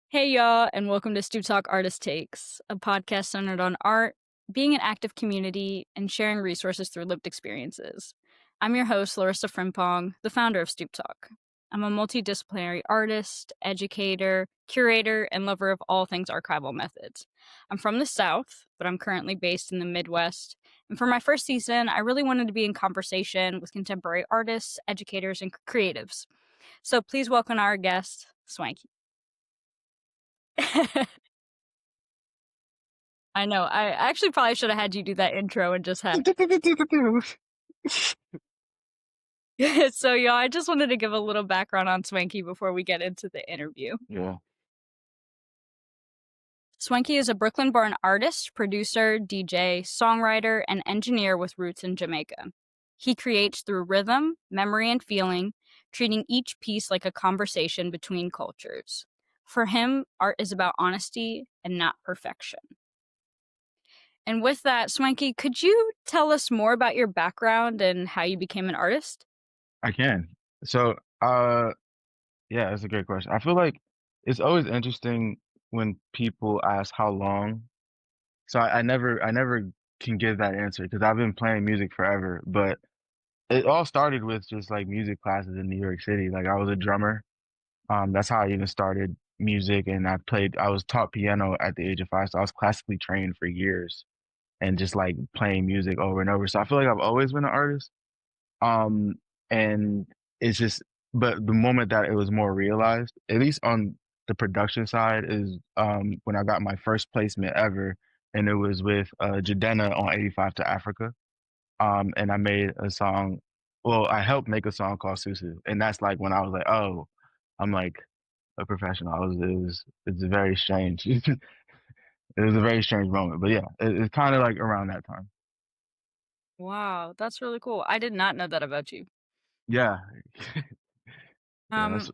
Hey y'all, and welcome to Stoop Talk Artist Takes, a podcast centered on art, being an active community, and sharing resources through lived experiences. I'm your host, Larissa Frimpong, the founder of Stoop Talk. I'm a multidisciplinary artist, educator, curator, and lover of all things archival methods. I'm from the South, but I'm currently based in the Midwest. And for my first season, I really wanted to be in conversation with contemporary artists, educators, and creatives. So please welcome our guest, Swanky. I know. I actually probably should have had you do that intro and just have. So, y'all, I just wanted to give a little background on Swanky before we get into the interview. Yeah. Swanky is a Brooklyn-born artist, producer, DJ, songwriter, and engineer with roots in Jamaica. He creates through rhythm, memory, and feeling, treating each piece like a conversation between cultures. For him, art is about honesty and not perfection. And with that, Swanky, could you tell us more about your background and how you became an artist? I can. So, yeah, that's a great question. I feel like it's always interesting when people ask how long. So I never can give that answer because I've been playing music forever, but it all started with just like music classes in New York City. Like I was a drummer. That's how I even started music, and I was taught piano at the age of 5, so I was classically trained for years and just like playing music over and over. So I feel like I've always been an artist. Um, and it's just, but the moment that it was more realized, at least on the production side, is when I got my first placement ever, and it was with Jadena on 85 to Africa. And I made a song. Well, I helped make a song called Susu, and that's like when I was like, oh, I'm like a professional. It's very strange. It was a very strange moment, but yeah, it's kind of like around that time. Wow, that's really cool. I did not know that about you. Yeah, yeah, Um,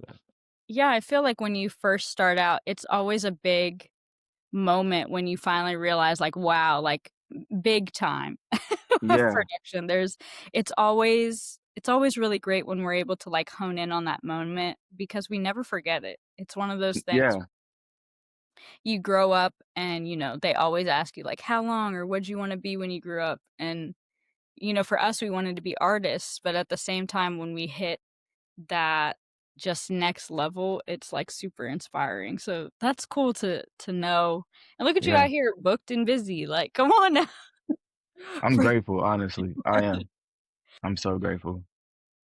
yeah, I feel like when you first start out, it's always a big moment when you finally realize, like, wow, like big time yeah, production. It's always really great when we're able to like hone in on that moment because we never forget it. It's one of those things yeah, you grow up and they always ask you like how long or what do you want to be when you grew up, and for us we wanted to be artists, but at the same time when we hit that just next level, it's like super inspiring. So that's cool to know. And look at you yeah. out here booked and busy, like come on now. I'm For- grateful, honestly. I am. I'm so grateful.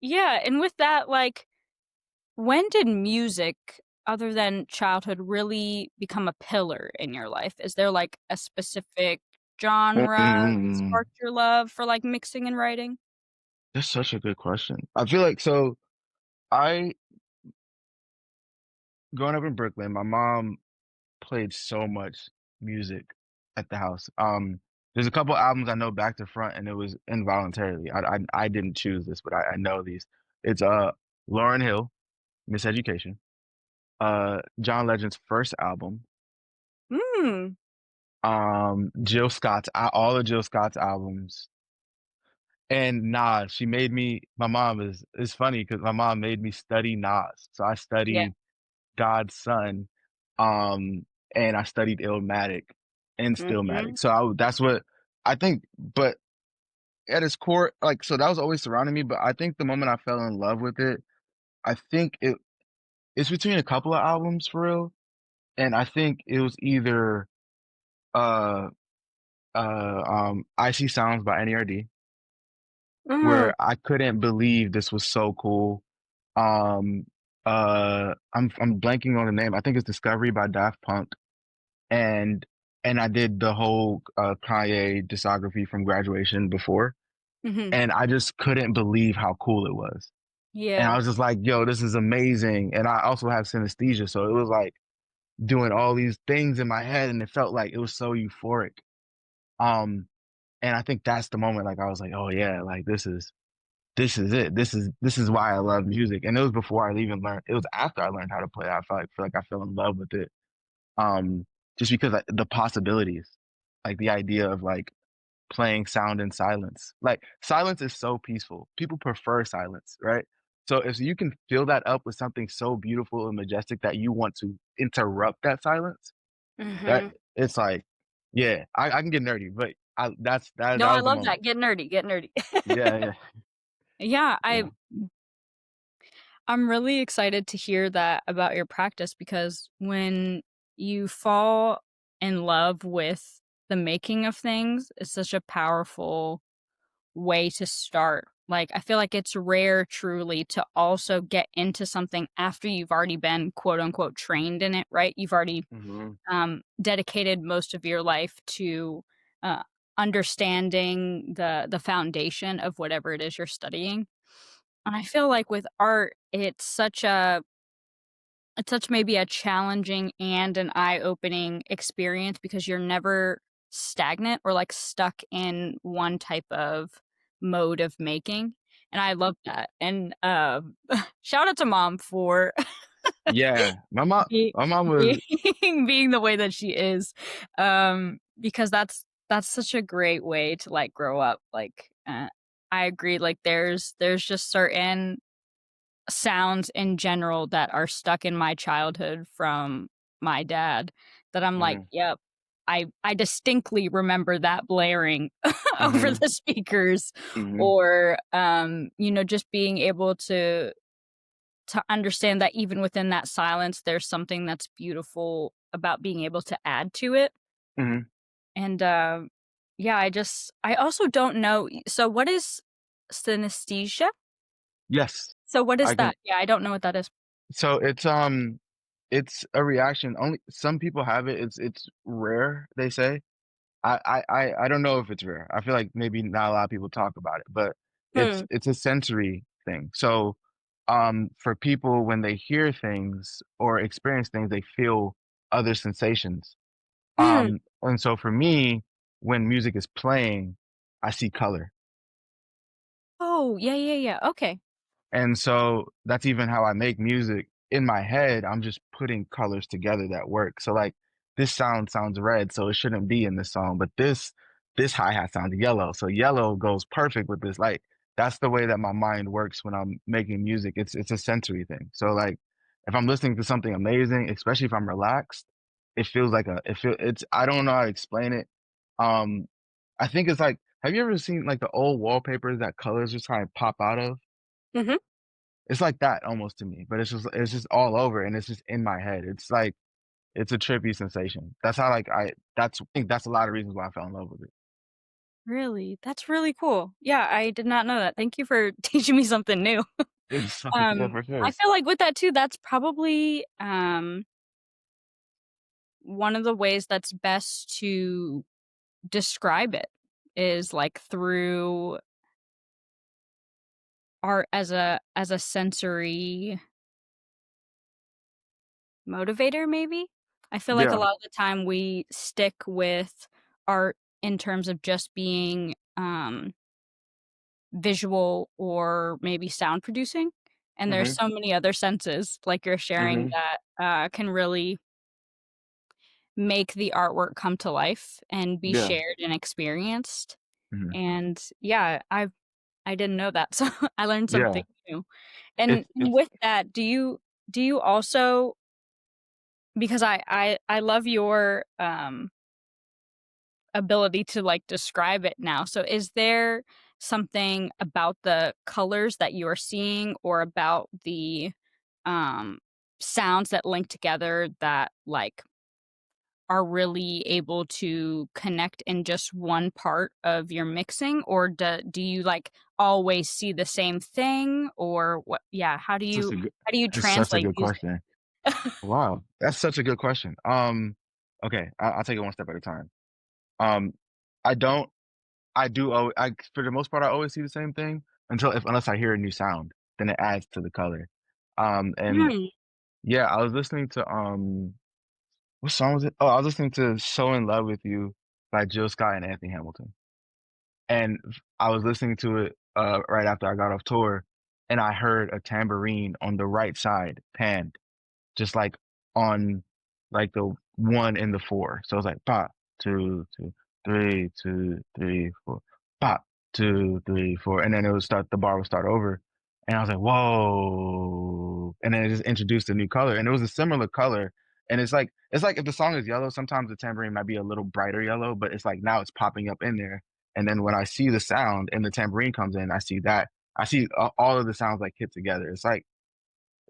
yeah, and with that, like when did music other than childhood really become a pillar in your life? Is there like a specific genre that Mm, sparked your love for like mixing and writing? that's such a good question. I feel like so I growing up in Brooklyn, my mom played so much music at the house. There's a couple albums I know back to front, and it was involuntarily. I didn't choose this, but I know these. It's Lauryn Hill, Miseducation, John Legend's first album, Mm. Jill Scott's all of Jill Scott's albums. And Nas, she made me my mom is it's funny because my mom made me study Nas. So I Yeah. studied God's Son, um, and I studied Illmatic and Mhm. Stillmatic. So that's what I think, but at its core, like, so that was always surrounding me, but I think the moment I fell in love with it, I think it's between a couple of albums for real, and I think it was either, uh, I See Sounds by NERD, Mm. where I couldn't believe this was so cool. Um, I'm blanking on the name. I think it's Discovery by Daft Punk, and I did the whole Kanye discography from graduation before, Mhm. and I just couldn't believe how cool it was. And I Yeah. was just like, "Yo, this is amazing!" And I also have synesthesia, so it was like doing all these things in my head, and it felt like it was so euphoric. Um, and I think that's the moment, like I was like, "Oh yeah, like this is it. This is why I love music." And it was before I even learned. It was after I learned how to play. I feel like I fell in love with it. Um, just because the possibilities, like the idea of like playing sound in silence. Like silence is so peaceful. People prefer silence, right? So if you can fill that up with something so beautiful and majestic that you want to interrupt that silence, that Mhm. it's like, yeah, I can get nerdy, but No, that I was the love moment. that. Get nerdy, get nerdy. Yeah, yeah, Yeah, yeah. I'm really excited to hear that about your practice because when you fall in love with the making of things, it's such a powerful way to start. Like, I feel like it's rare truly to also get into something after you've already been quote unquote trained in it, right? You've already Mhm, dedicated most of your life to uh, understanding the foundation of whatever it is you're studying. And I feel like with art, it's such maybe a challenging and an eye-opening experience because you're never stagnant or, like, stuck in one type of mode of making, and I love that, and, shout out to mom for yeah, be my mom was being being the way that she is, because that's such a great way to, like, grow up, like, I agree, like, there's just certain sounds in general that are stuck in my childhood from my dad that I'm like, mhm, "Yep, I distinctly remember that blaring over mhm, the speakers," mhm, or, just being able to understand that even within that silence, there's something that's beautiful about being able to add to it, mhm. and, yeah, I also don't know so what is synesthesia? Yes, So what is I can that? Yeah, I don't know what that is. so it's a reaction, only some people have it, it's rare, they say. I don't know if it's rare. I feel like maybe not a lot of people talk about it, but Hmm. it's a sensory thing. So, for people when they hear things or experience things, they feel other sensations. Hmm. And so for me, when music is playing, I see color. Oh, yeah, yeah, yeah, okay. And so that's even how I make music. In my head, I'm just putting colors together that work. So like this sounds red, so it shouldn't be in this song, but this hi-hat sounds yellow. So yellow goes perfect with this. Like that's the way that my mind works when I'm making music. It's a sensory thing. So like if I'm listening to something amazing, especially if I'm relaxed, it feels like it's I don't know how to explain it. Um I think it's like have you ever seen like the old wallpapers that colors just kind of pop out of? Mhm. It's like that almost to me, but it's just all over and it's just in my head. It's like it's a trippy sensation. That's how like I think that's a lot of reasons why I fell in love with it. Really? That's really cool. Yeah, I did not know that. Thank you for teaching me something new. It's yeah, for sure. I feel like with that too, that's probably, one of the ways that's best to describe it is, like, through art as a sensory motivator, maybe? I feel like a Yeah. lot of the time we stick with art in terms of just being, visual or maybe sound producing, and there's Mhm. so many other senses, like you're sharing, Mhm. that, can really make the artwork come to life and be Yeah. shared and experienced, Mhm. and yeah, I didn't know that, so I learned Yeah. something new, and It's with that, do you also because I love your, ability to, like, describe it now. So is there something about the colors that you're seeing or about the, um, sounds that link together that, like, are really able to connect in just one part of your mixing? Or do you, like, always see the same thing? Or what yeah, such a good how do you it's such a translate good these question. Wow, that's such a good question. Okay, I'll take it one step at a time. Um, I don't I do I for the most part, I always see the same thing unless I hear a new sound, then it adds to the color. And Mm, yeah, I was listening to, what song was it? Oh, I was listening to "So in Love with You" by Jill Scott and Anthony Hamilton, and I was listening to it, right after I got off tour, and I heard a tambourine on the right side panned, just, like, on, like, the 1 and the 4. So it's like, "Pop, 2, 2, 3, 2, 3, 4, pop, 2, 3, 4," and then the bar would start over, And I was like, whoa. And then it just introduced a new color. And it was a similar color. And it's like if the song is yellow, sometimes the tambourine might be a little brighter yellow, but it's like now it's popping up in there. And then when I see the sound and the tambourine comes in, I see that. I see all of the sounds like hit together. It's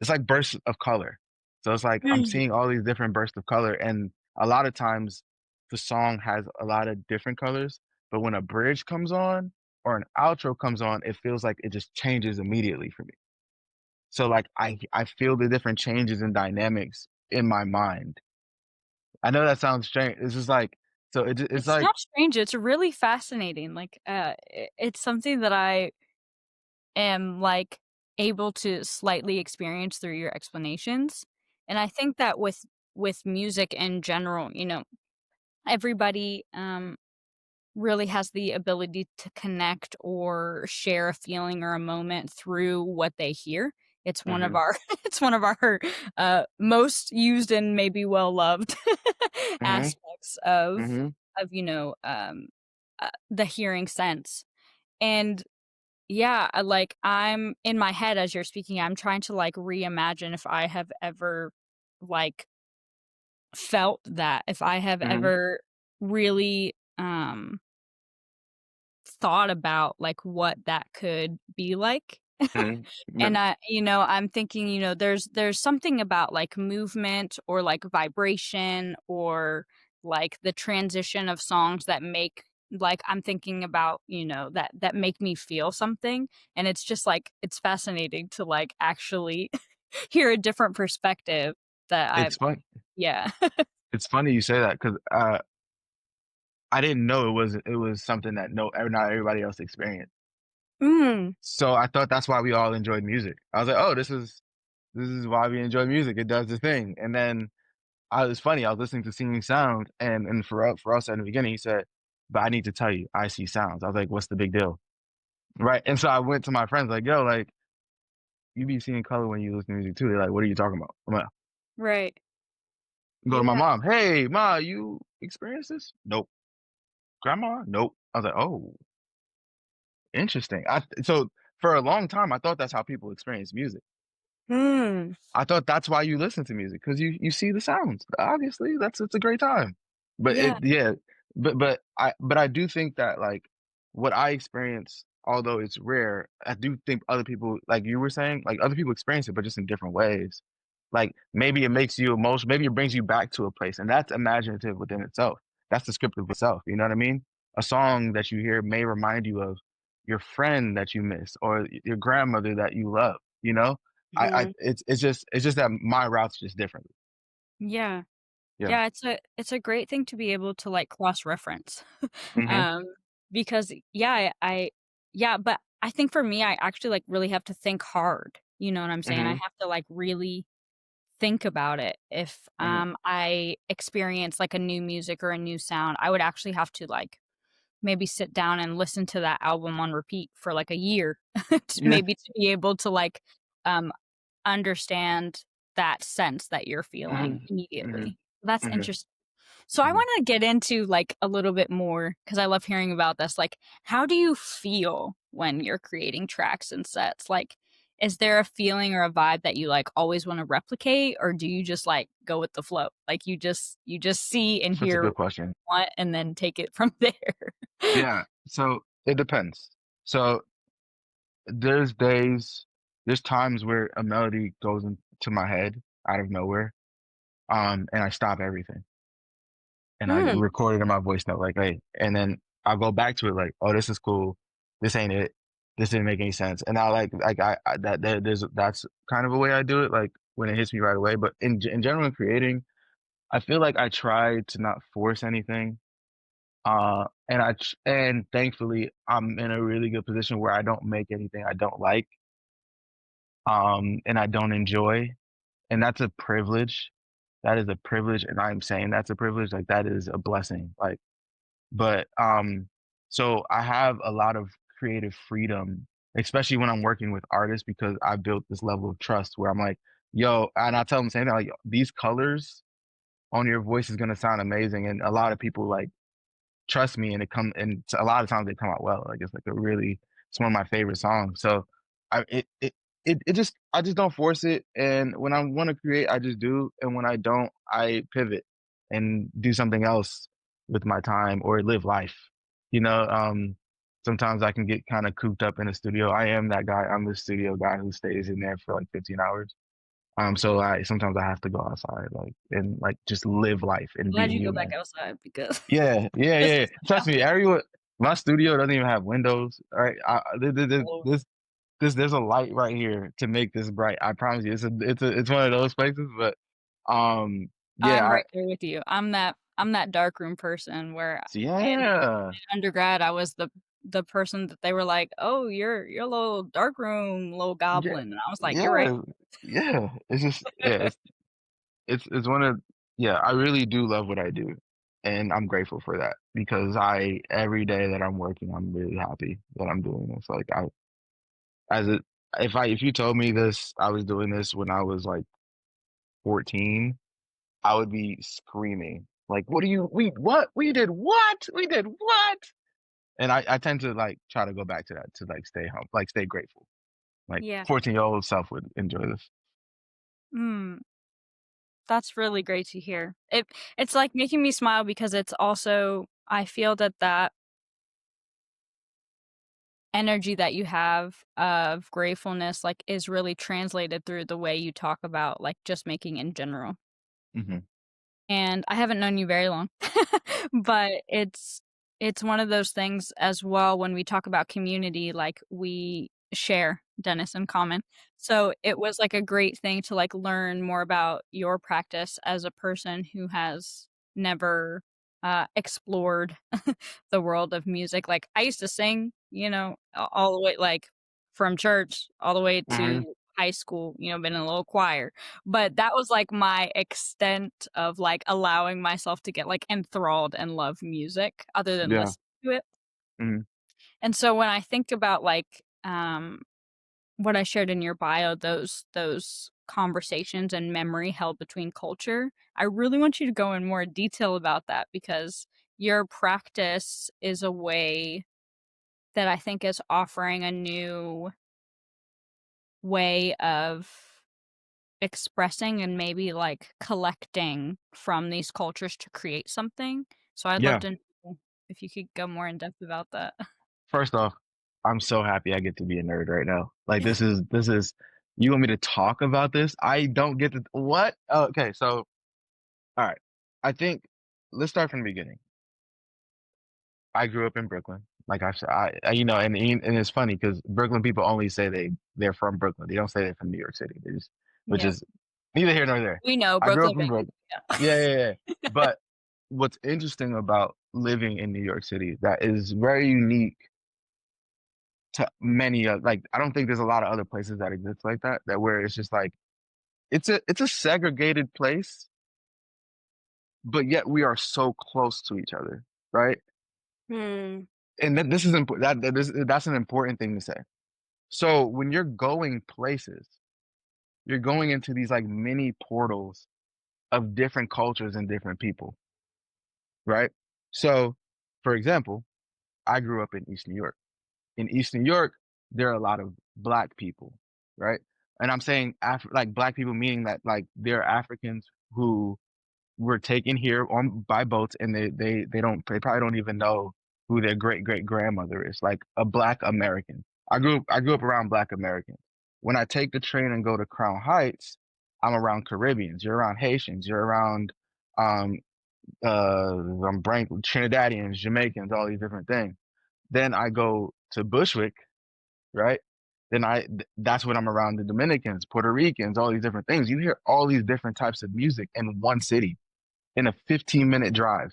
like bursts of color. So it's like I'm Mm. seeing all these different bursts of color, and a lot of times the song has a lot of different colors, but when a bridge comes on or an outro comes on, it feels like it just changes immediately for me. So like I feel the different changes and dynamics in my mind. I know that sounds strange. It's just like so it's It's like not strange, it's really fascinating, like, it's something that I am, like, able to slightly experience through your explanations, and I think that with music in general, everybody, really has the ability to connect or share a feeling or a moment through what they hear. It's one of mhm, our it's one of our, most used and maybe well-loved mhm, aspects of mhm, the hearing sense, and yeah, I'm in my head as you're speaking, I'm trying to, like, reimagine if I have ever, like, felt that, if I have mhm, ever really, thought about, like, what that could be like. mhm, yep, And I'm thinking, there's something about, like, movement or, like, vibration or, like, the transition of songs that make like, I'm thinking about, that make me feel something, and it's just, like it's fascinating to, like, actually hear a different perspective that it's fun. yeah. It's funny you say that 'cause, I didn't know it was something that not everybody else experienced. Mm, So I thought that's why we all enjoyed music. I was like, "Oh, this is why we enjoy music. It does the thing." And then I was funny. I was listening to Singing Sound, and for us in the beginning, he said, "But I need to tell you, I see sounds." I was like, "What's the big deal?" Right? And so I went to my friends like, "Yo, like you be seeing color when you listen to music too." They're like, "What are you talking about?" I'm like, right. go to my Yeah. mom. "Hey, ma, you experience this?" "Nope." "Grandma?" "Nope." I was like, "Oh, interesting." So for a long time, I thought that's how people experience music. Mm, I thought that's why you listen to music because you see the sounds. Obviously, it's a great time. But yeah. I do think that like what I experience, although it's rare, I do think other people, like you were saying, like other people experience it, but just in different ways. Like maybe it makes you emotional, maybe it brings you back to a place, and that's imaginative within itself. That's descriptive itself. You know what I mean? A song that you hear may remind you of your friend that you miss or your grandmother that you love. You know, I Mhm. it's just that my route's just different. Yeah. Yeah. Yeah, it's a great thing to be able to, like, cross-reference. Mhm, Um, because yeah, yeah, but I think for me, I actually, like, really have to think hard, you know what I'm saying? I mhm, have to, like, really think about it. If, mhm. I experience, like, a new music or a new sound, I would actually have to, like, maybe sit down and listen to that album on repeat for, like, a year Yeah. maybe to be able to, like, um understand that sense that you're feeling Mhm, mhm, immediately. That's mhm, interesting. So I mhm. wanna get into, like, a little bit more because I love hearing about this, like, how do you feel when you're creating tracks and sets? Like, is there a feeling or a vibe that you, like, always wanna replicate, or do you just, like, go with the flow? Like, you just see and That's a hear good what question. you want and then take it from there. Yeah, so it depends. So there's days there's times where a melody goes into my head out of nowhere, and I stop everything, and I Mm, record it in my voice note, like, "Hey," and then I'll go back to it like, "Oh, this is cool. This ain't it. This didn't make any sense." And I like I that that's kind of a way I do it, like, when it hits me right away, but in general in creating, I feel like I try to not force anything, and thankfully, I'm in a really good position where I don't make anything I don't like, and I don't enjoy, and that's a privilege. That is a privilege, and I'm saying that's a privilege, like, that is a blessing, like, but, so I have a lot of creative freedom, especially when I'm working with artists because I built this level of trust where I'm like, "Yo," and I tell them the same thing, like, "These colors on your voice is gonna sound amazing," and a lot of people, like, trust me, and a lot of times they come out well, like, it's, like, a really it's one of my favorite songs, so I it I just don't force it, and when I want to create, I just do, and when I don't, I pivot and do something else with my time or live life. You know, sometimes I can get kind of cooped up in a studio. I am that guy. I'm the studio guy who stays in there for like 15 hours. So I sometimes I have to go outside, like and like just live life and be Glad you go back human. outside because Yeah, yeah, this yeah. is Trust me, everyone. My studio doesn't even have windows. All right, so there's a light right here to make this bright. I promise you, it's one of those places. But yeah, I'm right there with you. I'm that darkroom person where in yeah, undergrad, I was the person that they were like, "Oh, you're a little darkroom, little yeah, goblin," and I was like, "You're right." yeah, yeah. It's just yeah, it's one of yeah. I really do love what I do, and I'm grateful for that because I every day that I'm working, I'm really happy that I'm doing this. Like I as it if you told me this, I was doing this when I was like 14, I would be screaming. Like, what do you we what? We did what? We did what? And I tend to like try to go back to that to like stay home, like stay grateful. Like Yeah. 14-year-old self would enjoy this. Mm, that's really great to hear. It's, like, making me smile because it's also I feel that that energy that you have of gratefulness, like, is really translated through the way you talk about, like, just making in general. Hmm. And I haven't known you very long, but it's one of those things as well when we talk about community, like, we share Dennis in common. So, it was, like, a great thing to, like, learn more about your practice as a person who has never, explored the world of music. Like, I used to sing, all the way, like, from church all the way Hmm. to high school, been in a little choir. But that was, like, my extent of, like, allowing myself to get, like, enthralled and love music other than Yeah. listen to it. Hmm. And so when I think about, like, what I shared in your bio, those conversations and memory held between culture, I really want you to go in more detail about that because your practice is a way that I think is offering a new way of expressing and maybe, like, collecting from these cultures to create something. So I'd love Yeah. to know if you could go more in depth about that. First off, I'm so happy I get to be a nerd right now. Like this is you want me to talk about this? I don't get to what? Oh, okay, so all right. I think let's start from the beginning. I grew up in Brooklyn. Like I've said, and it's funny because Brooklyn people only say they're from Brooklyn. They don't say they're from New York City. They just, which Yep. is neither here nor there. We know I grew up Brooklyn in baby. Brooklyn. Yeah, Yeah. yeah, yeah. But what's interesting about living in New York City that is very unique to many like I don't think there's a lot of other places that exist like that. That where it's just like it's a segregated place, but yet we are so close to each other, right? Hmm. And this is important. That's an important thing to say. So when you're going places, you're going into these like mini portals of different cultures and different people, right? So, for example, I grew up in East New York. In East New York, there are a lot of black people, right? And I'm saying like black people meaning that like they're Africans who were taken here on by boats and they probably don't even know who their great grandmother is, like a black American. I grew up around black Americans. When I take the train and go to Crown Heights, I'm around Caribbeans, you're around Haitians, you're around um I'm brain Trinidadians, Jamaicans, all these different things. Then I go to Bushwick, right? That's when I'm around the Dominicans, Puerto Ricans, all these different things. You hear all these different types of music in one city in a 15-minute drive.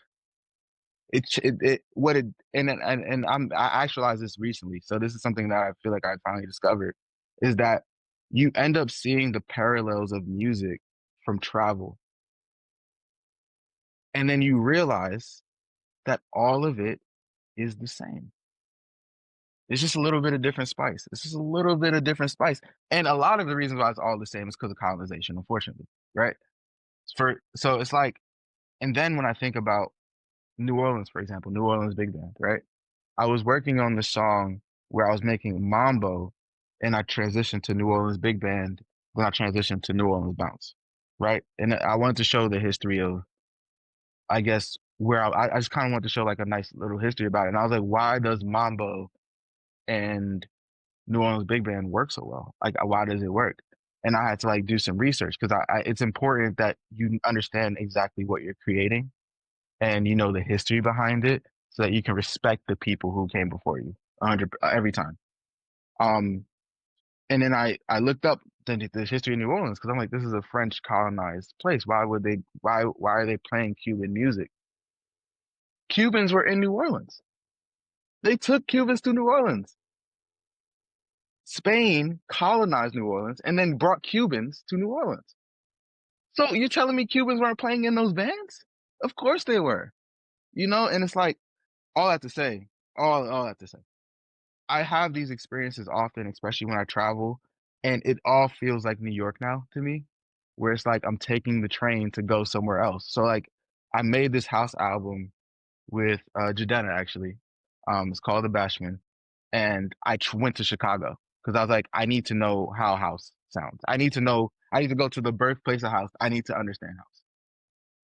It what it and I actualized this recently. So this is something that I feel like I finally discovered is that you end up seeing the parallels of music from travel. And then you realize that all of it is the same. It's just a little bit of different spice. It's just a little bit of different spice. And a lot of the reasons why it's all the same is because of colonization, unfortunately. Right? So it's like, and then when I think about New Orleans, for example, New Orleans big band, right? I was working on the song where I was making mambo and I transitioned to New Orleans big band, then I transitioned to New Orleans bounce, right? And I wanted to show the history of, I guess, where I just kind of wanted to show like a nice little history about it. And I was like, why does mambo and New Orleans big band work so well? Like, why does it work? And I had to like do some research because it's important that you understand exactly what you're creating and you know the history behind it so that you can respect the people who came before you 100 every time. Um, and then I looked up the history of New Orleans because I'm like, this is a French colonized place. Why are they playing Cuban music? Cubans were in New Orleans. They took Cubans to New Orleans. Spain colonized New Orleans and then brought Cubans to New Orleans. So you're telling me Cubans weren't playing in those bands? Of course they were. You know, and it's like all that to say, all that to say. I have these experiences often, especially when I travel, and it all feels like New York now to me, where it's like I'm taking the train to go somewhere else. So like I made this house album with Jadena actually. It's called The Bashman, and went to Chicago because I was like, I need to know how house sounds. I need to know. I need to go to the birthplace of house. I need to understand house.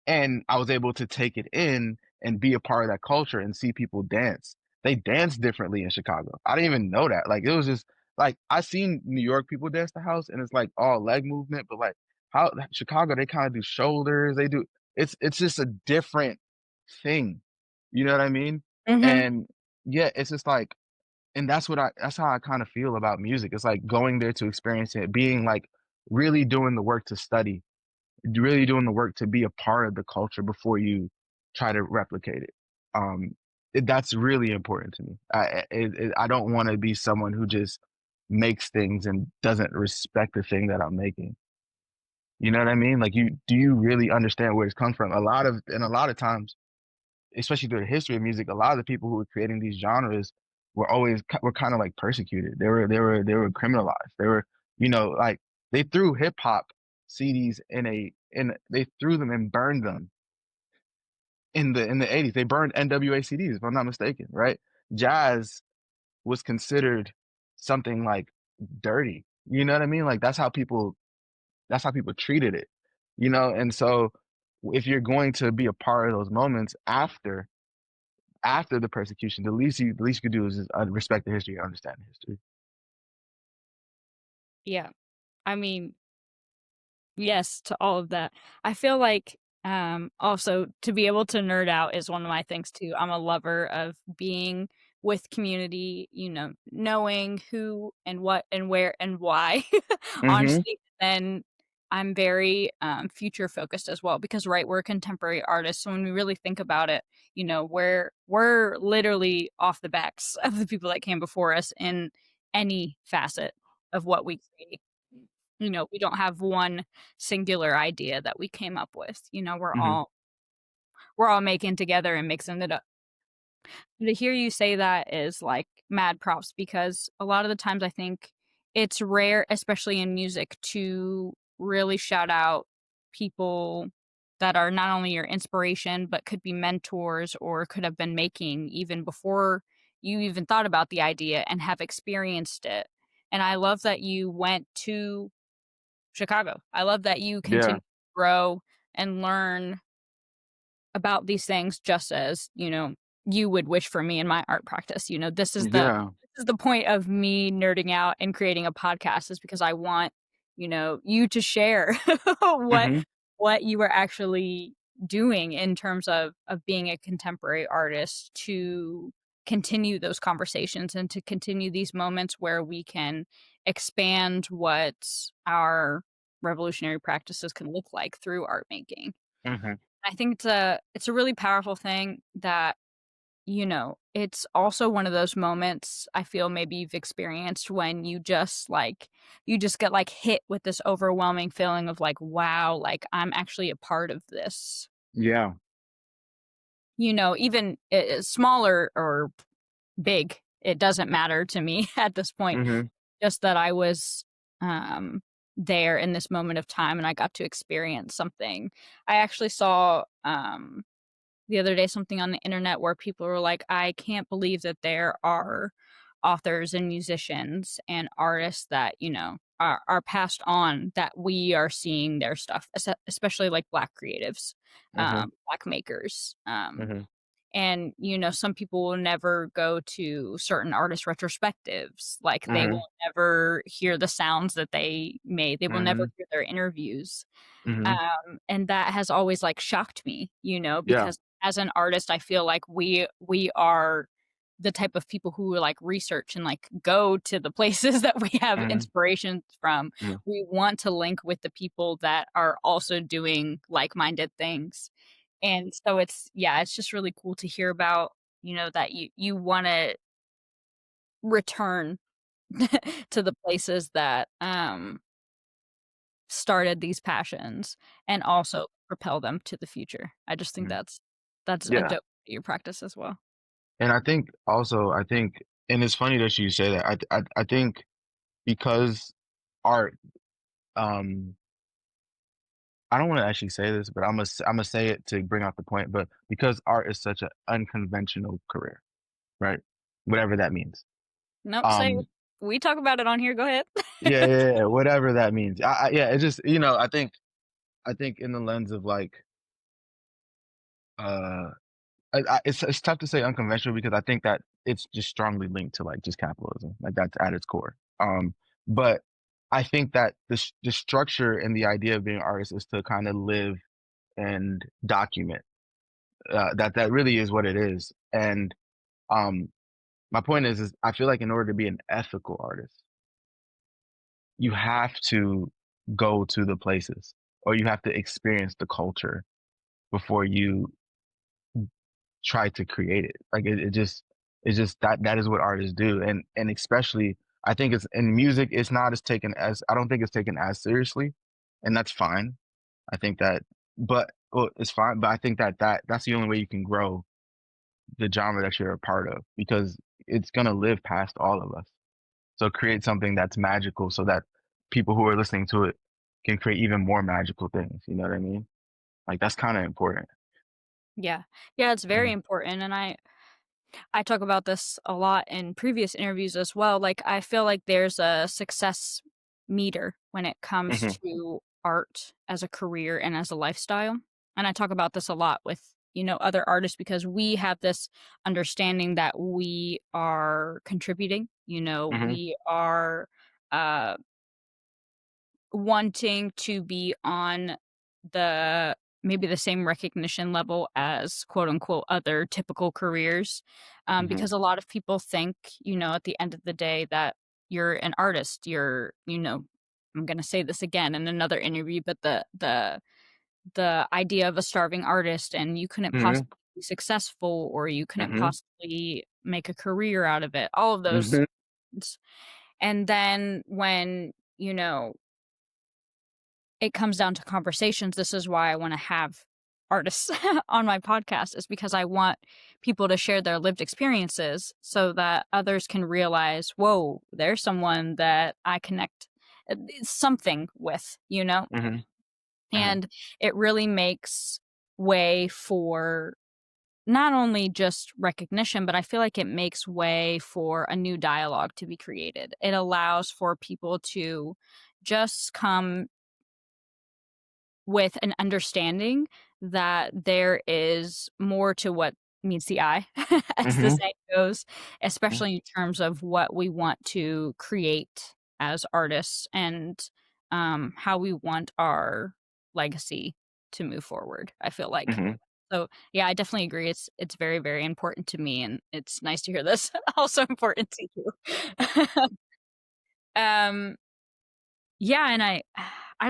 And I was able to take it in and be a part of that culture and see people dance. They dance differently in Chicago. I didn't even know that. Like it was just like I seen New York people dance the house and it's like all leg movement, but like how Chicago they kind of do shoulders. They do it's just a different thing. You know what I mean? Mm-hmm. And yeah, it's just like and that's how I kind of feel about music. It's like going there to experience it, being like really doing the work to study really doing the work to be a part of the culture before you try to replicate it. That's really important to me. I don't want to be someone who just makes things and doesn't respect the thing that I'm making. You know what I mean? Like do you really understand where it's come from? A lot of times, especially through the history of music, a lot of the people who were creating these genres were kind of like persecuted. They were criminalized. They were, you know, like they threw hip hop CDs in they threw them and burned them in the 80s. They burned NWA CDs, if I'm not mistaken, right? Jazz was considered something like dirty. You know what I mean? Like that's how people treated it. You know, and so if you're going to be a part of those moments after the persecution, the least you could do is just respect the history and understand the history. Yeah. I mean, yes to all of that. I feel like also to be able to nerd out is one of my things too. I'm a lover of being with community, you know, knowing who and what and where and why. Mm-hmm. Honestly, then I'm very future focused as well because right, we're contemporary artists. So when we really think about it, you know, we're literally off the backs of the people that came before us in any facet of what we create. You know, we don't have one singular idea that we came up with, you know, Mm-hmm. we're all making together and mixing it up. To hear you say that is, like, mad props because a lot of the times I think it's rare, especially in music, to really shout out people that are not only your inspiration, but could be mentors or could have been making even before you even thought about the idea and have experienced it, and I love that you went to Chicago. I love that you Yeah. continue to grow and learn about these things just as, you know, you would wish for me in my art practice. You know, Yeah. this is the point of me nerding out and creating a podcast is because I want, you know, you to share what Mm-hmm. what you are actually doing in terms of being a contemporary artist to continue those conversations and to continue these moments where we can expand what our revolutionary practices can look like through art making. Mm-hmm. I think it's a really powerful thing that, you know, it's also one of those moments I feel maybe you've experienced when you just get like hit with this overwhelming feeling of like, wow, like I'm actually a part of this. Yeah. You know, even smaller or big, it doesn't matter to me at this point. Mm-hmm. Just that I was um there in this moment of time and I got to experience something. I actually saw the other day something on the internet where people were like, I can't believe that there are authors and musicians and artists that, are passed on, that we are seeing their stuff, especially like Black creatives, Mhm. Black makers. Mhm. And, some people will never go to certain artist retrospectives. Like, they Mhm. will never hear the sounds that they made. They will never Mhm. hear their interviews. Mhm. And that has always, like, shocked me, Yeah. because as an artist, I feel like we are the type of people who, like, research and, like, go to the places that we have Mhm. inspirations from. Mhm. We want to link with the people that are also doing like-minded things. And so it's just really cool to hear about, that you wanna return to the places that, started these passions and also propel them to the future. I just think Mhm. that's a Yeah. dope your practice as well. And I think also, and it's funny that you say that. I think because art, um, I don't want to actually say this, but I'm gonna say it to bring out the point. But because art is such an unconventional career, right? Whatever that means. Nope, say it. Um, We talk about it on here, go ahead. yeah, yeah, yeah, whatever that means. Yeah, it's just I think in the lens of like, uh, it's tough to say unconventional because I think that it's just strongly linked to like just capitalism, like that's at its core. But I think that the structure and the idea of being an artist is to kind of live and document. That really is what it is. And um, my point is I feel like in order to be an ethical artist, you have to go to the places or you have to experience the culture before you try to create it. Like it's just that is what artists do. And especially I think it's in music, it's not as taken as I don't think it's taken as seriously. And that's fine. I think that but well, it's fine. But I think that's the only way you can grow the genre that you're a part of because it's gonna live past all of us. So create something that's magical so that people who are listening to it can create even more magical things. You know what I mean? Like that's kind of important. Yeah. Yeah, it's very Mhm. important, and I talk about this a lot in previous interviews as well. Like, I feel like there's a success meter when it comes Mhm. to art as a career and as a lifestyle. And I talk about this a lot with, other artists because we have this understanding that we are contributing, Mhm. we are uh wanting to be on the maybe the same recognition level as quote unquote other typical careers, Mhm. because a lot of people think, at the end of the day that you're an artist, I'm going to say this again in another interview, but the idea of a starving artist and you couldn't Mhm. possibly be successful or you couldn't Mhm. possibly make a career out of it, all of those Mhm. things. And then when, it comes down to conversations. This is why I wanna have artists on my podcast, is because I want people to share their lived experiences so that others can realize, "Whoa, there's someone that I connect, something with," you know? Mhm. Mhm. And it really makes way for not only just recognition, but I feel like it makes way for a new dialogue to be created. It allows for people to just come with an understanding that there is more to what meets the eye, as the Mhm. saying goes, Mhm. especially in terms of what we want to create as artists and, how we want our legacy to move forward, I feel like. Mhm. So, yeah, I definitely agree. It's very, very important to me, and it's nice to hear this also important to you. Um yeah, and I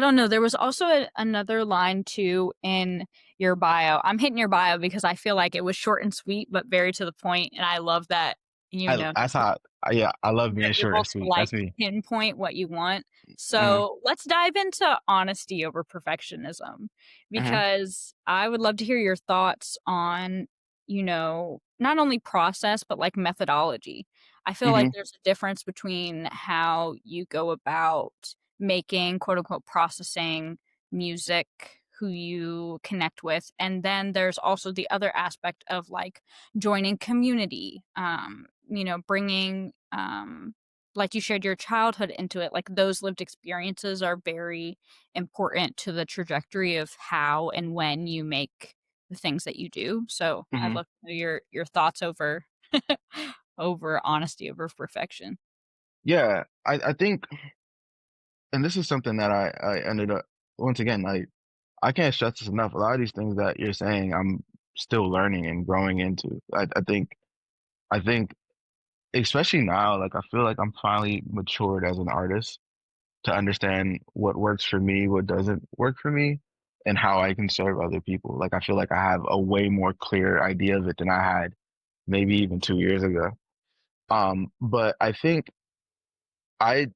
don't know, there was also another line too in your bio. I'm hitting your bio because I feel like it was short and sweet, but very to the point, and I love that, That's how yeah, I love being you're short able and to, sweet. like, That's me. pinpoint what you want. Mhm. So, let's dive into honesty over perfectionism, Mhm. because I would love to hear your thoughts on, not only process, but, like, methodology. I feel like Mhm. there's a difference between how you go about making, quote, unquote, "processing" music, who you connect with, and then there's also the other aspect of, like, joining community, bringing, like you shared your childhood into it, like those lived experiences are very important to the trajectory of how and when you make the things that you do. So I'd Hmm. love to know your thoughts over over honesty over perfection. Yeah, I think, and this is something that I ended up, once again, like, I can't stress this enough. A lot of these things that you're saying, I'm still learning and growing into. I think, especially now, like I feel like I'm finally matured as an artist to understand what works for me, what doesn't work for me, and how I can serve other people. Like I feel like I have a way more clear idea of it than I had maybe even 2 years ago. But I think I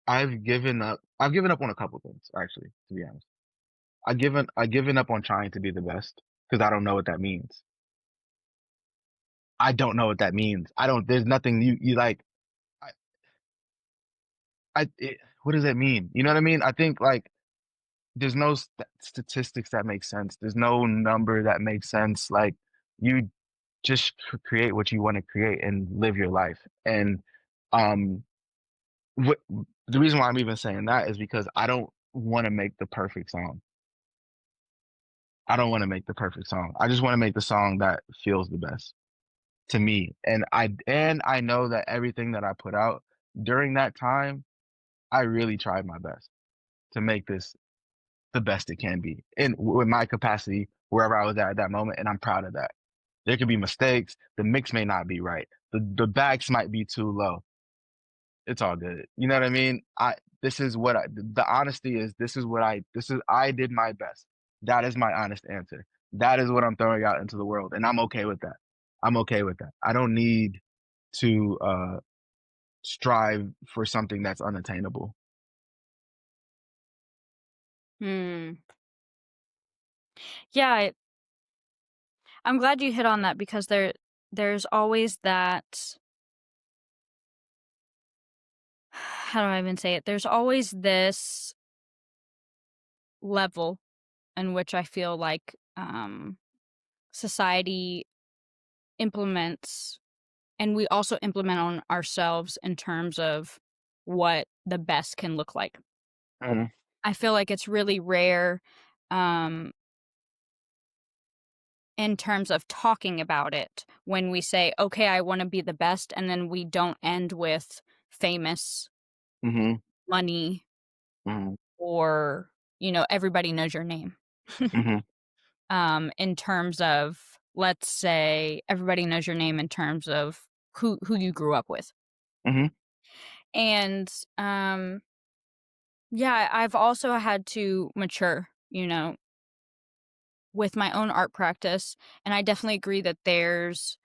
I've given up on a couple things actually, to be honest. I've given up on trying to be the best because I don't know what that means. I don't know what that means. I don't There's nothing you like I what does that mean? You know what I mean? I think like there's no statistics that make sense. There's no number that makes sense. Like you just create what you want to create and live your life. And um what the reason why I'm even saying that is because I don't want to make the perfect song. I don't want to make the perfect song. I just want to make the song that feels the best to me. And I know that everything that I put out during that time, I really tried my best to make this the best it can be in with my capacity wherever I was at that moment, and I'm proud of that. There could be mistakes. The mix may not be right. The backs might be too low. It's all good. You know what I mean? This is what the honesty is. I did my best. That is my honest answer. That is what I'm throwing out into the world, and I'm okay with that. I'm okay with that. I don't need to strive for something that's unattainable. Hmm. Yeah, I'm glad you hit on that because there's always that how do I even say it? There's always this level in which I feel like society implements and we also implement on ourselves in terms of what the best can look like. Mhm, I feel like it's really rare um in terms of talking about it when we say, "Okay, I want to be the best," and then we don't end with famous, mhm, money, mhm, or, everybody knows your name. mhm, In terms of, let's say, everybody knows your name in terms of who you grew up with. mhm, And, yeah, I've also had to mature, with my own art practice, and I definitely agree that there's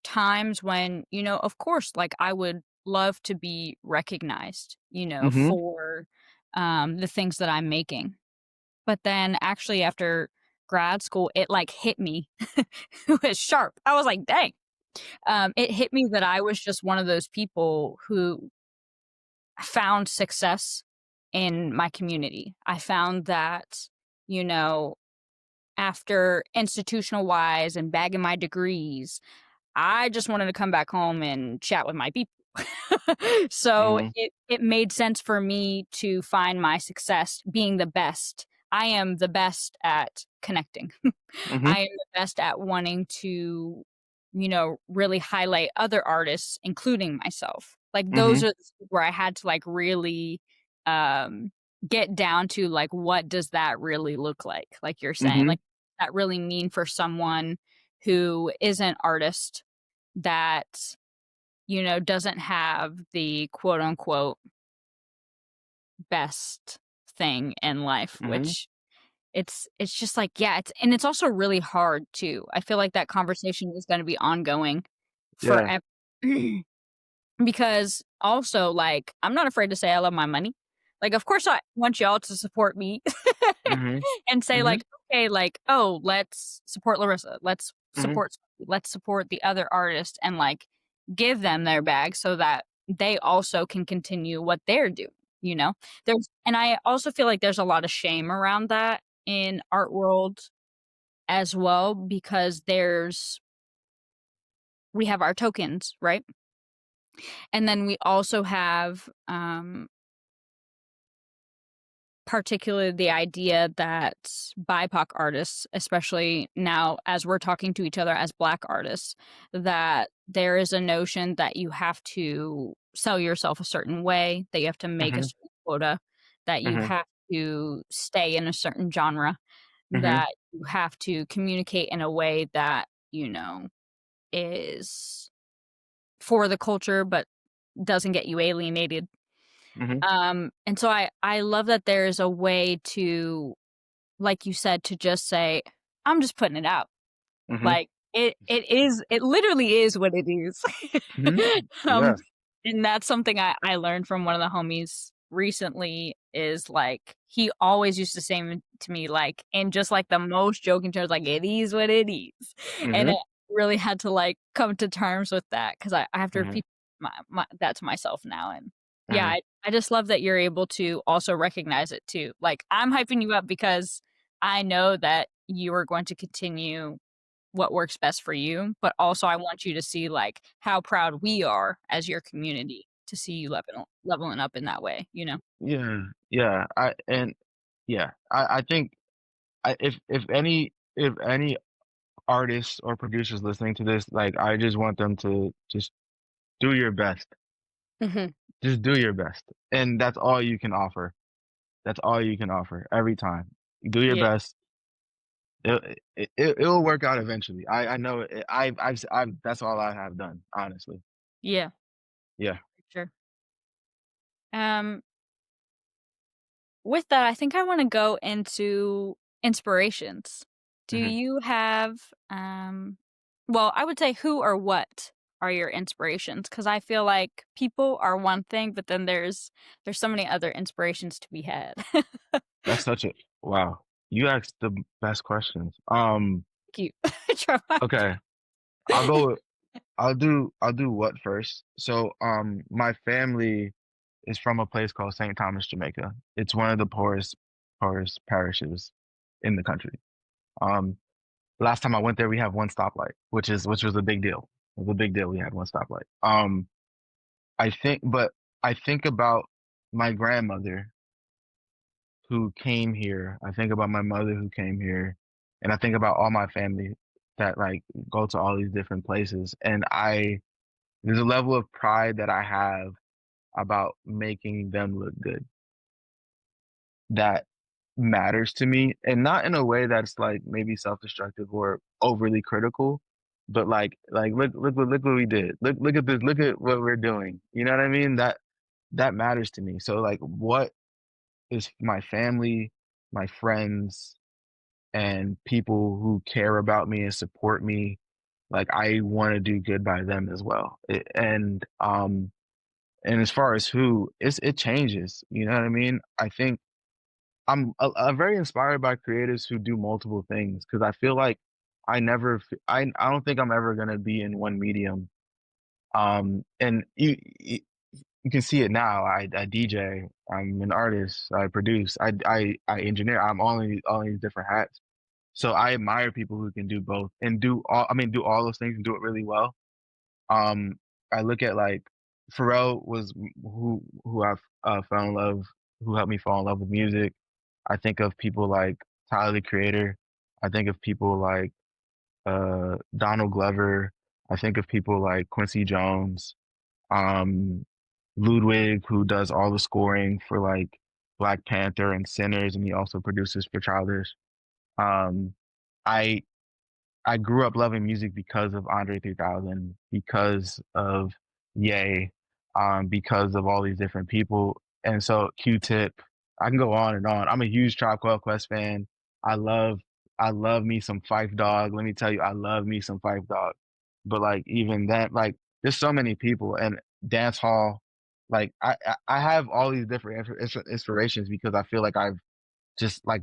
times when, of course, like, I would love to be recognized, mhm, for, the things that I'm making. But then actually after grad school, it, like, hit me. It was sharp. I was like, "Dang." It hit me that I was just one of those people who found success in my community. I found that, you know, after institutional wise and bagging my degrees, I just wanted to come back home and chat with my people. So mhm, it made sense for me to find my success being the best. I am the best at connecting. mhm, I am the best at wanting to, really highlight other artists, including myself. Like those mhm, are where I had to like really um get down to like what does that really look like you're saying. mhm, Like that really mean for someone who is an artist that, doesn't have the quote unquote best thing in life, mhm. which it's just like, yeah, it's also really hard too. I feel like that conversation is gonna be ongoing Yeah. forever because also, like, I'm not afraid to say I love my money. Like, of course, I want y'all to support me Mhm, and say, mhm, like, "Okay, like, oh, let's support Larissa. mhm, Let's support the other artist and, like, give them their bag so that they also can continue what they're doing," you know? And I also feel like there's a lot of shame around that in art world as well because there's we have our tokens, right? And then we also have, particularly the idea that BIPOC artists, especially now as we're talking to each other as Black artists, that there is a notion that you have to sell yourself a certain way, that you have to make a Mhm, certain quota, that you mhm, have to stay in a certain genre, mhm, that you have to communicate in a way that, is for the culture but doesn't get you alienated. mhm, And so I love that there's a way to, like you said, to just say, "I'm just putting it out." mhm, Like, it literally is what it is. mhm. Um, Yeah. and that's something I learned from one of the homies recently is, like, he always used to say to me, like, in just, like, the most joking terms, like, "It is what it is." And I Mhm, really had to, like, come to terms with that 'cause I have to mhm, repeat that to myself now, and yeah, mhm. I just love that you're able to also recognize it too. Like, I'm hyping you up because I know that you are going to continue what works best for you, but also I want you to see, like, how proud we are as your community to see you leveling up in that way, you know? Yeah, yeah, I think if any artists or producers listening to this, like, I just want them to just do your best. Mhm. Just do your best, and that's all you can offer. That's all you can offer every time. Do your Yeah. best. It'll work out eventually. I know it. I've that's all I have done, honestly. Yeah, Yeah. for sure. Um, with that, I think I wanna go into inspirations. Do Mhm. you have, well, I would say who or what are your inspirations? Because I feel like people are one thing, but then there's so many other inspirations to be had. That's such a wow. You asked the best questions. Cute. I try my Okay. I'll go with I'll do what first. So, my family is from a place called St. Thomas, Jamaica. It's one of the poorest parishes in the country. Um, last time I went there, we have one stoplight, which was a big deal. It was a big deal. We had one stoplight. I think about my grandmother who came here. I think about my mother who came here, and I think about all my family that like go to all these different places. And there's a level of pride that I have about making them look good that matters to me, and not in a way that's like maybe self-destructive or overly critical, but like look what we did. Look at this. Look at what we're doing. You know what I mean? That matters to me. So like what is my family, my friends, and people who care about me and support me, like I want to do good by them as well. And as far as who, it changes. You know what I mean? I think I'm very inspired by creatives who do multiple things because I feel like I don't think I'm ever gonna be in one medium. And you can see it now. I DJ. I'm an artist. I produce. I engineer. I'm all these different hats. So I admire people who can do both and do all those things and do it really well. Um, I look at like Pharrell was who I fell in love, who helped me fall in love with music. I think of people like Tyler the Creator. I think of people like Donald Glover. I think of people like Quincy Jones, um, Ludwig, who does all the scoring for like Black Panther and Sinners, and he also produces for Childish. Um, I I grew up loving music because of Andre 3000, because of Ye, because of all these different people. And so Q-Tip, I can go on and on. I'm a huge Tribe Called Quest fan. I love I love me some Fife Dog. Let me tell you, I love me some Fife Dog. But like even that, like there's so many people and dance hall. Like I have all these different inspirations because I feel like I've just like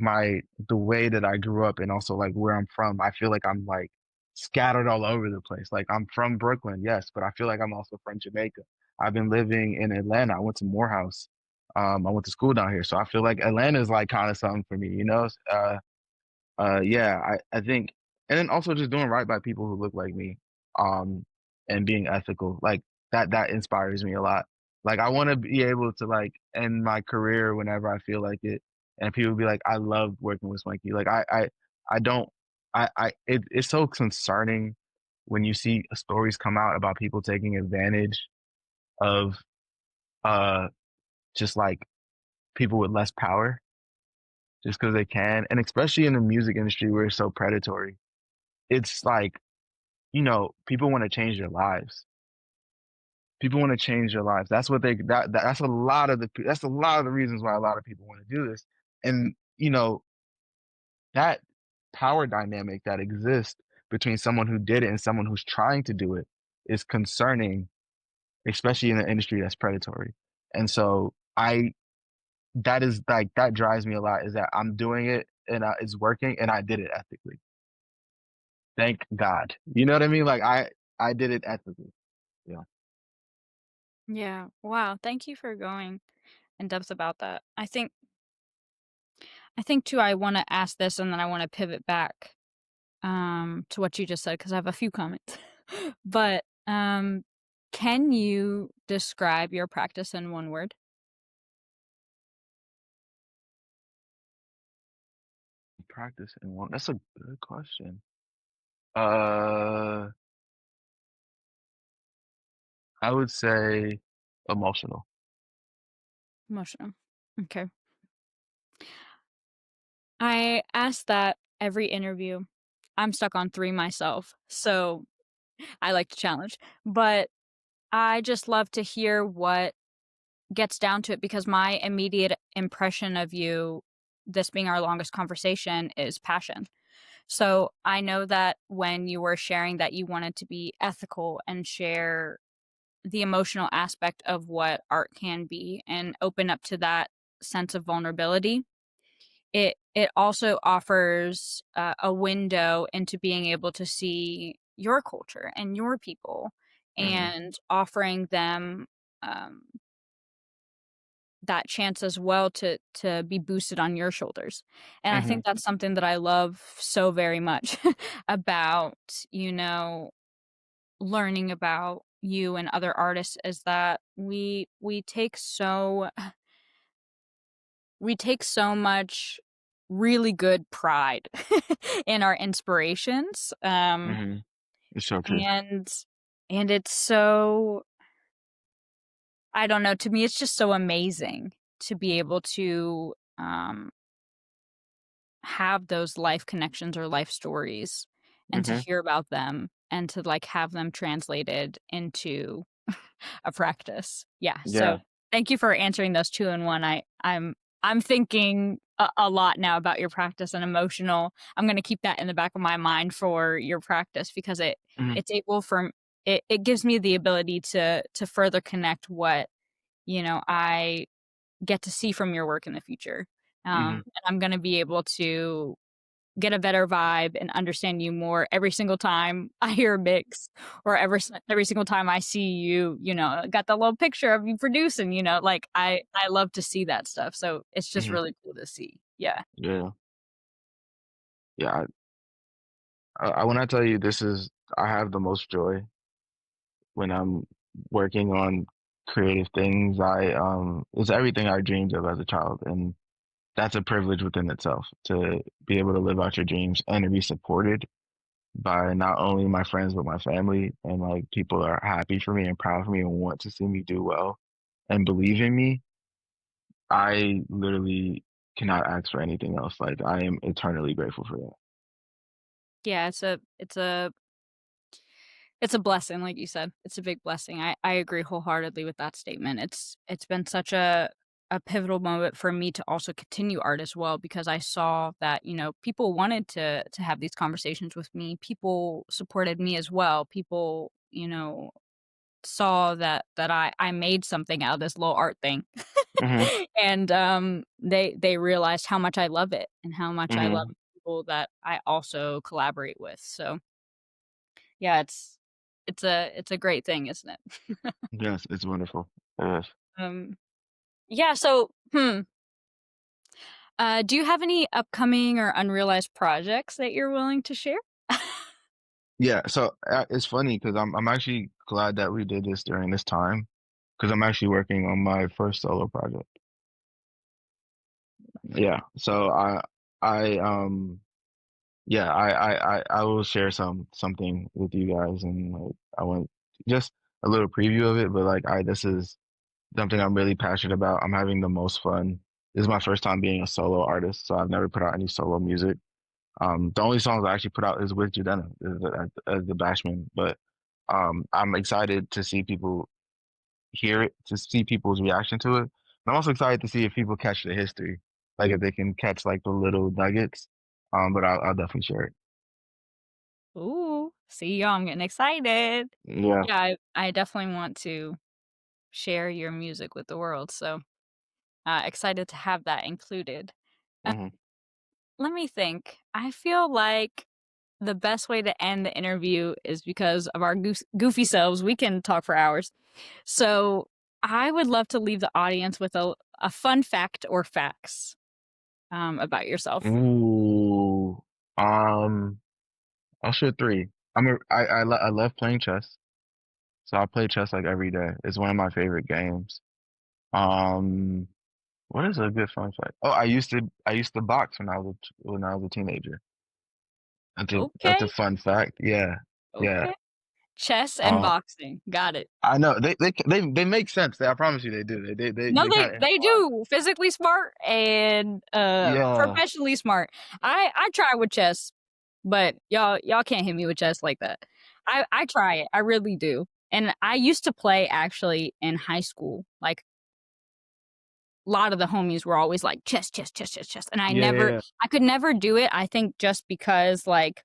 the way that I grew up and also like where I'm from, I feel like I'm like scattered all over the place. Like I'm from Brooklyn, yes, but I feel like I'm also from Jamaica. I've been living in Atlanta. I went to Morehouse. I went to school down here, so I feel like Atlanta is like kind of something for me, you know. Yeah, I think, and then also just doing right by people who look like me. Um, and being ethical. Like that inspires me a lot. Like I want to be able to like end my career whenever I feel like it, and people be like, I love working with Swanky. Like I don't it's so concerning when you see stories come out about people taking advantage of uh just like people with less power just because they can, and especially in the music industry where it's so predatory. It's like, people want to change their lives. People want to change their lives. That's what that's a lot of the reasons why a lot of people want to do this. And that power dynamic that exists between someone who did it and someone who's trying to do it is concerning, especially in an industry that's predatory. And so that is like that drives me a lot, is that I'm doing it and it's working and I did it ethically. Thank God. You know what I mean? Like I did it ethically. Yeah. Yeah. Wow. Thank you for going in depth about that. I think too I want to ask this and then I want to pivot back to what you just said because I have a few comments. But can you describe your practice in one word? Practice in one. That's a good question. Uh, I would say emotional. Emotional. Okay. I ask that every interview. I'm stuck on 3 myself, so I like to challenge. But I just love to hear what gets down to it because my immediate impression of you, this being our longest conversation, is passion. So I know that when you were sharing that you wanted to be ethical and share the emotional aspect of what art can be and open up to that sense of vulnerability, it also offers a window into being able to see your culture and your people Mhm. and offering them um, that chance as well to be boosted on your shoulders. And I Mhm. think that's something that I love so very much about, learning about you and other artists is that we take so much really good pride in our inspirations. Mhm. It's so true. And it's so, I don't know, to me it's just so amazing to be able to have those life connections or life stories and to Mhm. hear about them and to like have them translated into a practice. Yeah. So Yeah. thank you for answering those two in one. I'm thinking a lot now about your practice and emotional. I'm going to keep that in the back of my mind for your practice because Mhm. it's able for it gives me the ability to further connect what I get to see from your work in the future. Mhm. And I'm going to be able to get a better vibe and understand you more every single time I hear a mix or every single time I see you, got the little picture of you producing, like I love to see that stuff. So it's just Mhm. really cool to see. Yeah. Yeah. Yeah. When I tell you I have the most joy when I'm working on creative things. It's everything I dreamed of as a child, and that's a privilege within itself to be able to live out your dreams and to be supported by not only my friends but my family, and like people are happy for me and proud of me and want to see me do well and believe in me. I literally cannot ask for anything else. Like I am eternally grateful for that. Yeah, it's a blessing, like you said. It's a big blessing. I agree wholeheartedly with that statement. It's been such a pivotal moment for me to also continue art as well because I saw that, people wanted to have these conversations with me. People supported me as well. People, saw that I made something out of this little art thing. Mhm. And they realized how much I love it and how much I love Mhm. people that I also collaborate with. So yeah, it's a great thing, isn't it? Yes, it's wonderful. Yes. Um, yeah, so, do you have any upcoming or unrealized projects that you're willing to share? Yeah, so it's funny because I'm actually glad that we did this during this time because I'm actually working on my first solo project. Yeah. So yeah, I will share something with you guys, and like I want just a little preview of it, but like this is something I'm really passionate about. I'm having the most fun. This is my first time being a solo artist, so I've never put out any solo music. The only songs I actually put out is with Jordana as the Bashman, but I'm excited to see people hear it, to see people's reaction to it. And I'm also excited to see if people catch the history, like if they can catch like the little nuggets. But I'll definitely share it. Ooh, see y'all, I'm getting excited. Yeah. Yeah, I definitely want to share your music with the world, so, excited to have that included. Uh, Hmm. Let me think. I feel like the best way to end the interview is because of our goofy selves, we can talk for hours. So, I would love to leave the audience with a fun fact or facts, about yourself. Ooh. Um, I'll share three. I love playing chess, so I play chess like every day. It's one of my favorite games. Um, what is a good fun fact? Oh, I used to box when I was a teenager. That's a Okay, fun fact. Yeah, yeah. okay. Chess and Um, boxing, got it. I know they make sense. I promise you they do. No, They kind of they intertwine. do. Physically smart and, Yeah, professionally smart. I try with chess, but y'all can't hit me with chess like that. I try it, I really do. And I used to play actually in high school, like, a lot of the homies were always like, "Chess, chess, chess, chess, chess," and yeah, yeah, I could never do it, I think just because, like,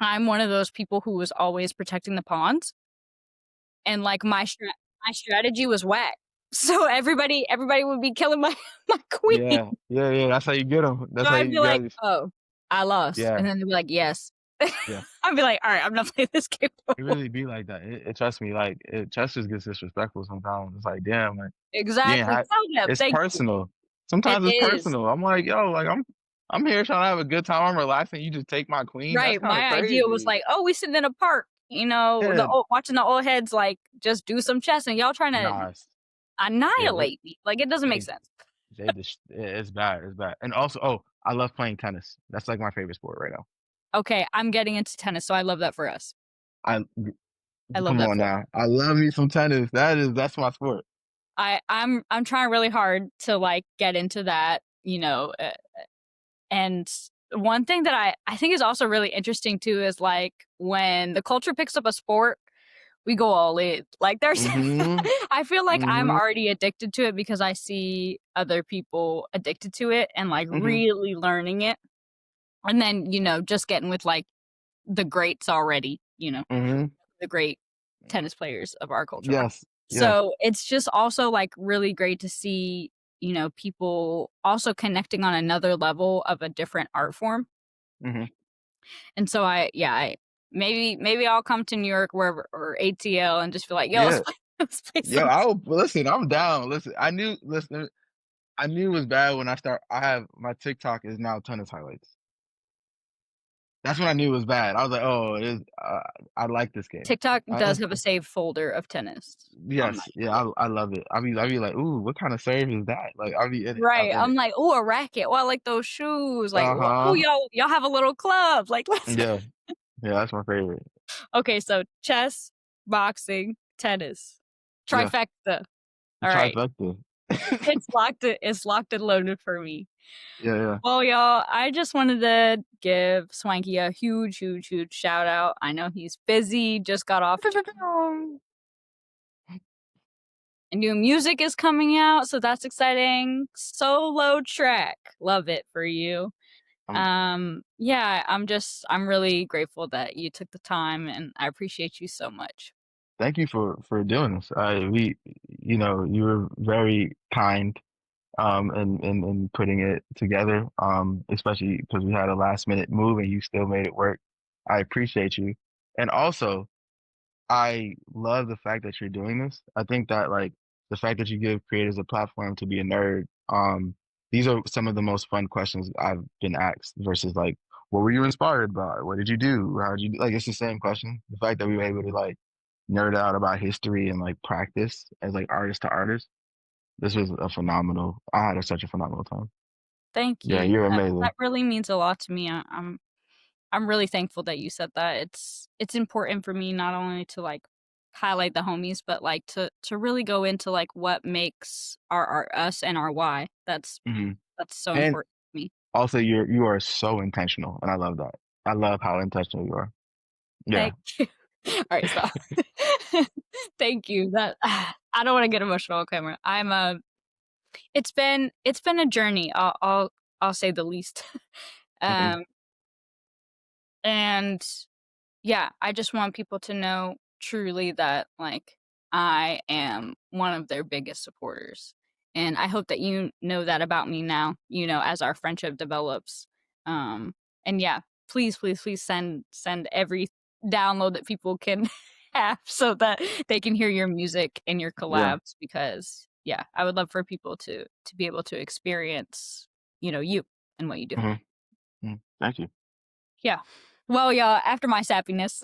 I'm one of those people who was always protecting the pawns, and, like, my strategy was whack. So everybody would be killing my my queen. yeah, yeah, yeah. That's how you get them. That's So how I'd you be like, guys. "Oh, I lost," Yeah, and then they'd be like, "Yes." yeah. I'd be like, "Alright, I'm not playing this game no It more." really be like that. Trust me, like chess just gets disrespectful sometimes. It's like, damn, like you ain't Exactly, have. tell them, It's thank you. personal. It Sometimes it's is. personal. I'm like, yo, like I'm here trying to have a good time. I'm relaxing. You just take my queen. That's Right, kind of my idea was crazy. like, "Oh, we sitting in a park, you know, Yeah, watching the old heads, like, just do some chess, and y'all trying to nah, yeah, annihilate me." Like, it doesn't make they sense. it's bad. It's bad. And also, oh, I love playing tennis. That's like my favorite sport right now. Okay, I'm getting into tennis, so I love that for us. I I love come that on for now. I love me some tennis. That's my sport. I'm trying really hard to, like, get into that, and one thing that I think is also really interesting too is, like, when the culture picks up a sport, we go all in. Like, there's Mm-hmm. I feel like I'm Mm-hmm. already addicted to it because I see other people addicted to it and, like, Mm-hmm. really learning it, and then, just getting with, like, the greats already, Mm-hmm. the great tennis players of our culture. Yes. Yes. So, it's just also, like, really great to see, people also connecting on another level of a different art form, Mm-hmm. and so I maybe I'll come to New York wherever or ATL and just be like, "Yo, let's Yeah. play let's play Yo, some." listen, I'm down. Listen, I knew it was bad when I have my TikTok is now tennis highlights. That's when I knew it was bad. I was like, oh, it is, I like this game. TikTok does Let's have a saved folder of tennis on my yes, yeah, yeah. I love it. I'll be like, ooh, what kind of serve is that? Like, I'll be in it. I'm Right, in I'm it. like, "Ooh, a racket. Oh, I like those shoes." Like, "Ooh, Uh-huh. y'all have a little club." Like, let's Yeah. Yeah, that's my favorite. Okay, so chess, boxing, tennis. Yes. Trifecta. Alright. Trifecta. It's locked and loaded for me. Yeah, yeah. Well, y'all, I just wanted to give Swanky a huge, huge, huge shout out. I know he's busy, just got off and new music is coming out, so that's exciting. Solo track. Love it for you. Um, Yeah, I'm really grateful that you took the time and I appreciate you so much. Thank you for doing this. You were very kind and putting it together, especially because we had a last minute move and you still made it work. I appreciate you. And also, I love the fact that you're doing this. I think that like the fact that you give creators a platform to be a nerd, these are some of the most fun questions I've been asked versus like, what were you inspired by? What did you do? How did you like? It's the same question. The fact that we were able to like nerd out about history and like practice as like artist to artist. This was a phenomenal. I had such a phenomenal time. Thank Yeah, you. you're That amazing. really means a lot to me. I'm really thankful that you said that. It's important for me not only to, like, highlight the homies, but, like, to really go into, like, what makes our us and our why. Hmm. That's so And important to me. also, you are so intentional, and I love that. I love how intentional you are. Yeah. Thank you. Alright, stop. Thank you. That I don't wanna get emotional on camera. It's been a journey, I'll say the least. Hmm. Um, and yeah, I just want people to know truly that, like, I am one of their biggest supporters, and I hope that you know that about me now, as our friendship develops. Um, and yeah, please, please, please send every download that people can have so that they can hear your music and your Yeah. collabs because, yeah, I would love for people to be able to experience, you and what you do. Hmm. Hmm. Thank you. Yeah. Well, y'all, after my sappiness,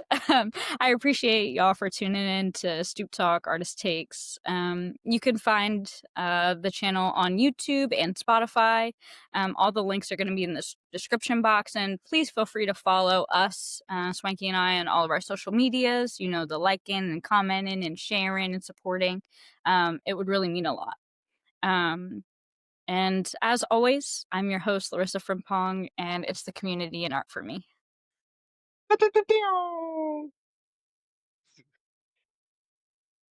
I appreciate y'all for tuning in to Stoop Talk Artist Takes. You can find the channel on YouTube and Spotify. All the links are going to be in the description box. And please feel free to follow us, Swanky and I, on all of our social medias. The liking and commenting and sharing and supporting. It would really mean a lot. Um, and as always, I'm your host, Larissa Frimpong, and it's the community and art for me.